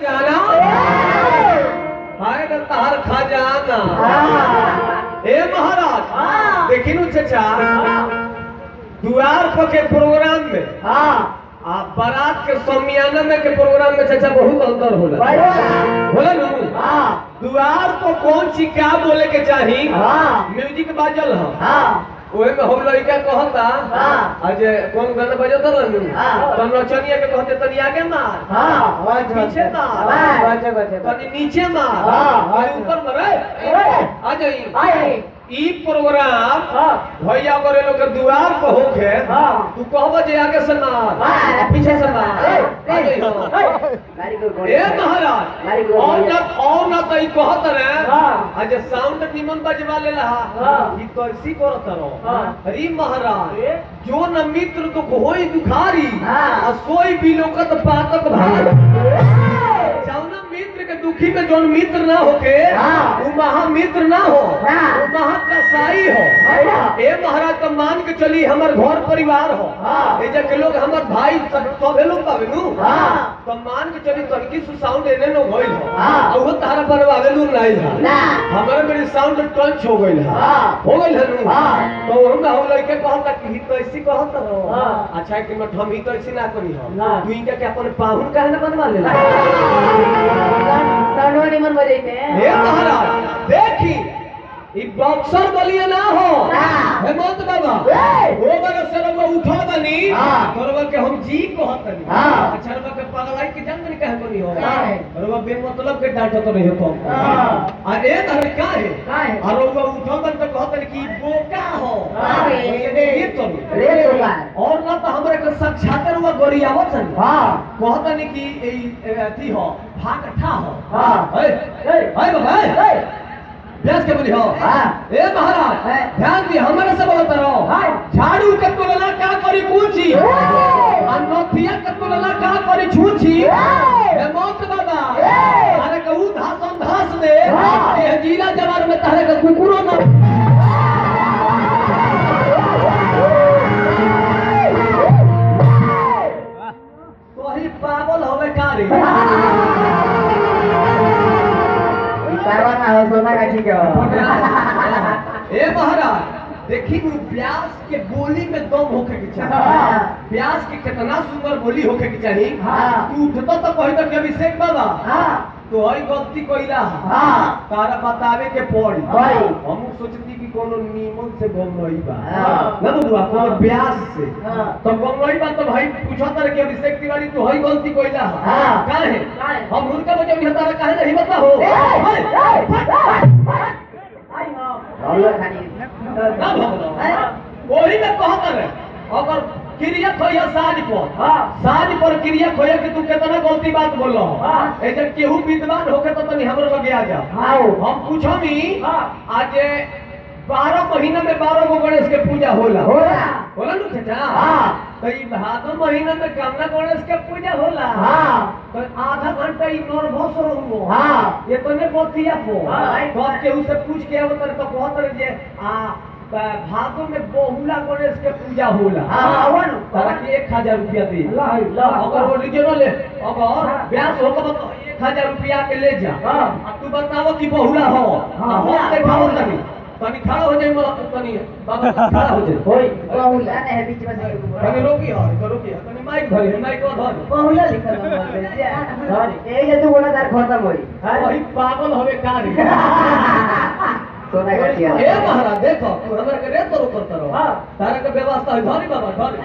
जाना हाय तार खजाना। ए महाराज देखिनु चचा द्वार पर के प्रोग्राम में आप बारात के समियाना में के प्रोग्राम में चचा बहुत अंतर होला होला ना। द्वार तो कौन सी क्या बोले के चाहिए म्यूजिक बाजल है ओए में हम लड़का कहता आज कौन गाना बजता रहनु तो नचनिया के कहते तनी आगे मार पीछे मार तनी नीचे मार ऊपर मारे आ जाई ई प्रोग्राम भैया करे लोग के द्वार पर होखे तू कहबो जे आगे से मार पीछे से मार ए महाराज और ना तो ई कहत रे आज साउंड निमन बजवा ले रहा ई तो ऐसी करत रहो। अरे महाराज जो न मित्र तो होई दुखारी आ सोई बिलोकत पातक भाग जाउना मित्र के दुखी में जोन मित्र ना होके वो महामित्र ना हो वो महाकसाई हो। ए महाराज तो मान के चली हमर घर परिवार हो ए जे के लोग हमर भाई सब लोग बाबेनु तो मान के चली तनकी सु साउंड एने न होइल हो वो तारा बनवावेलु नहीं है हमरे मेरी साउंड टच हो गइल है तो हम लड़के कहता कि तो ऐसी कहत रहो अच्छा कि मत हम ही तो ऐसी ना करी हो तू इनका के अपन पाहुन काहे न बनवा लेला साउंड निमन बजाइते हे महाराज देखी ई बॉक्सर बलिए ना हो हेमंत बाबा वो बगे सरवा उठा बनी सरवा के हम जी कहतनी अच्छा रवा के पगलाई के जन्म नहीं कहे बनी हो रवा बे मतलब के डांटो तो नहीं हो अरे धर का है और रवा उठा बन तो कहतनी कि बोका हो ये तो रे बोका और ना तो हमरे के साक्षात रवा गोरियावत छन कहतनी कि ए अथी हो भागठा हो ए बाबा व्यास के बोली हो ए महाराज ध्यान दी हमारे से बोलत रहो झाड़ू के तुलना का करी पूछी अनथिया के तुलना का करी छूछी ए मौत बाबा अरे कहू धासन धास दे ए जीला जवार में तारे का कुकुरो ना तो ही पागल होवे कारी परवाना हो सोना का ठीक है। ए महाराज देखी व्यास के बोली में दम होके के चाहिए व्यास की कितना सुंदर बोली होके के चाहिए तू उठतो तो कहि तो अभिषेक बाबा तो हई गलती कइला तारा बतावे के पड़ी हम सोचती कि कोनो नियमन से गम नहीं बा ना बुआ कोनो व्यास से तो गम नहीं बा तो भाई पूछत रे कि अभिषेक तिवारी तू हई गलती कइला काहे हम उनका बजे भी तारा काहे नहीं बता हो और खानी वही में कहत रे अगर क्रिया खोया साज पर क्रिया खोया कि तू कितना गलती बात बोल रहा ऐसे केहू विद्वान होके तो तनी हमरो लगे आ जा हम पूछमी आज 12 महीना में 12 गो गणेश के पूजा होला नु चाचा तो ई भादो महीना में कामना गणेश के पूजा होला तो आधा घंटा ई नर्वस रहूंगो ये तने बतिया को तो केहू से पूछ के आवत तो कहत रे जे भादो में बहुला गणेश के पूजा होला तारा के 1000 रुपया दे अगर ओरिजिनल अगर व्यास होगा तो 1000 रुपया के ले जा अब तू बताओ कि बहुला हो हम देखाओ तनी तनी खड़ा हो जाए मतलब तनी बाबा खड़ा हो जाए होई बहुला ने है बीच में तनी रोकी तनी माइक धरी माइक को धर बहुला लिखल धर ए जे तू बोला तार खत्म होई वही पागल होवे कारी सोना का चिया ए महाराज देखो तू हमरा के रेत तो करत रहो तारा के व्यवस्था है धरी बाबा धरी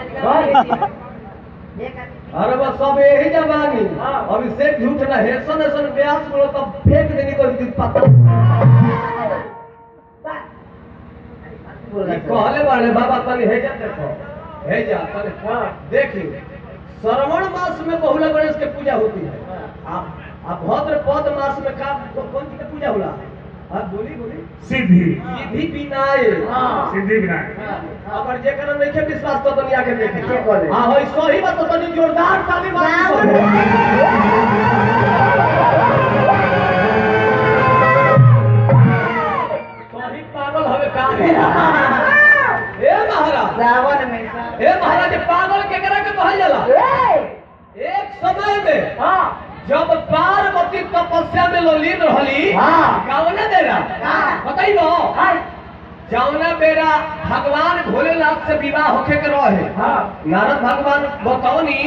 अरे बस सब यही जवानी अभिषेक झूठ ना हेसन हेसन व्यास बोलो तब फेंक देनी को पत्ता कहले बाड़े बाबा तनी हे जा देखो हे जा तनी देखी श्रवण मास में बहुला गणेश के पूजा होती है आप भाद्रपद मास में का कौन सी की पूजा होला आप बोली सिद्धि विनायक अगर जेकर नहीं के विश्वास तो तनी आके देखे हां होई सही बात तो तनी जोरदार ताली मार सही पागल हवे का ए महाराज रावण में ए महाराज पागल के करा के कहल जाला एक समय में जब पार्वती तपस्या में लीन रहली कौना बेरा बताइबो जौना बेरा भगवान भोलेनाथ से विवाह होखे के रहे नारद भगवान बतौनी